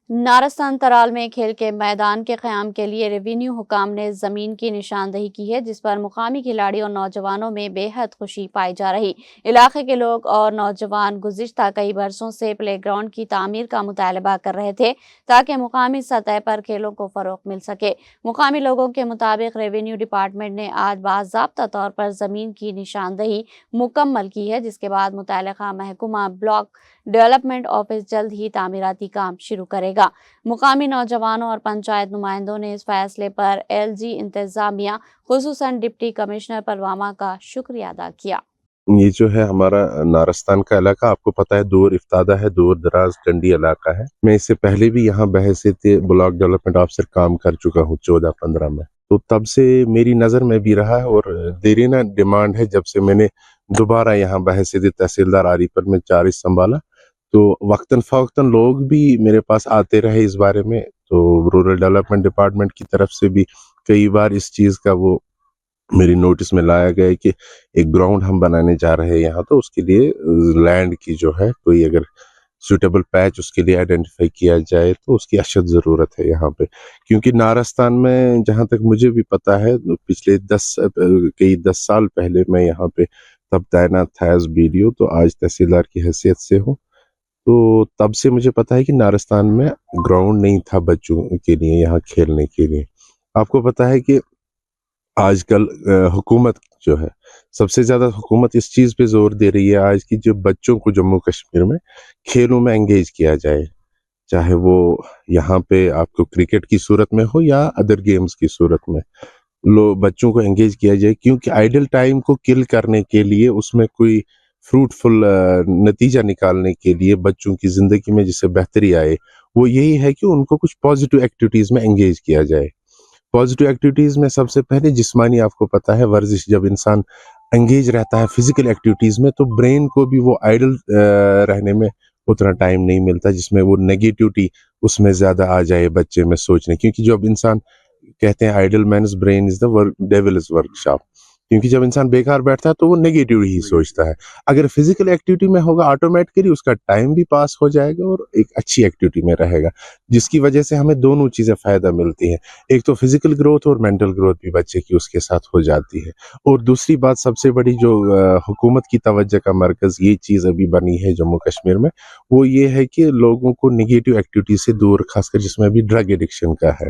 نارستان ترال میں کھیل کے میدان کے قیام کے لیے ریونیو حکام نے زمین کی نشاندہی کی ہے، جس پر مقامی کھلاڑیوں اور نوجوانوں میں بے حد خوشی پائی جا رہی۔ علاقے کے لوگ اور نوجوان گزشتہ کئی برسوں سے پلے گراؤنڈ کی تعمیر کا مطالبہ کر رہے تھے تاکہ مقامی سطح پر کھیلوں کو فروغ مل سکے۔ مقامی لوگوں کے مطابق ریونیو ڈپارٹمنٹ نے آج باضابطہ طور پر زمین کی نشاندہی مکمل کی ہے، جس کے بعد متعلقہ محکمہ بلاک ڈیولپمنٹ آفس جلد ہی تعمیراتی کام شروع کرے گا۔ مقامی نوجوانوں اور پنچایت نمائندوں نے اس فیصلے پر ایل جی انتظامیہ خصوصاً ڈپٹی کمشنر پلوامہ کا شکریہ ادا کیا۔ یہ جو ہے ہمارا نارستان کا علاقہ آپ کو پتہ ہے دور افتادہ ہے، دور دراز کنڈی علاقہ ہے۔ میں اس سے پہلے بھی یہاں بحیثیت بلاک ڈیولپمنٹ آفیسر کام کر چکا ہوں 14-15 میں، تو تب سے میری نظر میں بھی رہا ہے اور دیرینہ ڈیمانڈ ہے۔ جب سے میں نے دوبارہ یہاں بحیثیت تحصیلدار آری پر میں چارج سنبھالا تو وقتاً فوقتاً لوگ بھی میرے پاس آتے رہے اس بارے میں، تو رورل ڈیولپمنٹ ڈپارٹمنٹ کی طرف سے بھی کئی بار اس چیز کا وہ میری نوٹس میں لایا گیا کہ ایک گراؤنڈ ہم بنانے جا رہے ہیں یہاں، تو اس کے لیے لینڈ کی جو ہے کوئی اگر سوٹیبل پیچ اس کے لیے آئیڈینٹیفائی کیا جائے تو اس کی اشد ضرورت ہے یہاں پہ، کیونکہ نارستان میں جہاں تک مجھے بھی پتا ہے پچھلے 10 سال پہلے میں یہاں پہ تب تعینات تھا ایز BDO، تو آج تحصیلدار کی حیثیت سے ہوں، تو تب سے مجھے پتا ہے کہ نارستان میں گراؤنڈ نہیں تھا بچوں کے لیے یہاں کھیلنے کے لیے۔ آپ کو پتا ہے کہ آج کل حکومت جو ہے سب سے زیادہ حکومت اس چیز پہ زور دے رہی ہے آج کی، جو بچوں کو جموں کشمیر میں کھیلوں میں انگیج کیا جائے، چاہے وہ یہاں پہ آپ کو کرکٹ کی صورت میں ہو یا ادر گیمز کی صورت میں، بچوں کو انگیج کیا جائے، کیونکہ آئیڈل ٹائم کو کل کرنے کے لیے اس میں کوئی فروٹفل نتیجہ نکالنے کے لیے بچوں کی زندگی میں جسے بہتری آئے، وہ یہی ہے کہ ان کو کچھ پازیٹیو ایکٹیویٹیز میں انگیج کیا جائے۔ پازیٹیو ایکٹیویٹیز میں سب سے پہلے جسمانی، آپ کو پتا ہے ورزش، جب انسان انگیج رہتا ہے فزیکل ایکٹیویٹیز میں تو برین کو بھی وہ آئیڈل رہنے میں اتنا ٹائم نہیں ملتا جس میں وہ نیگیٹیوٹی اس میں زیادہ آ جائے بچے میں سوچنے، کیونکہ جب انسان کہتے ہیں idle man's brain is the devil's workshop, کیونکہ جب انسان بیکار بیٹھتا ہے تو وہ نیگیٹو ہی سوچتا ہے۔ اگر فزیکل ایکٹیویٹی میں ہوگا آٹومیٹکلی اس کا ٹائم بھی پاس ہو جائے گا اور ایک اچھی ایکٹیویٹی میں رہے گا، جس کی وجہ سے ہمیں دونوں چیزیں فائدہ ملتی ہیں، ایک تو فزیکل گروتھ اور مینٹل گروتھ بھی بچے کی اس کے ساتھ ہو جاتی ہے۔ اور دوسری بات سب سے بڑی جو حکومت کی توجہ کا مرکز یہ چیز ابھی بنی ہے جموں کشمیر میں، وہ یہ ہے کہ لوگوں کو نگیٹو ایکٹیویٹی سے دور، خاص کر جس میں بھی ڈرگ ایڈکشن کا ہے،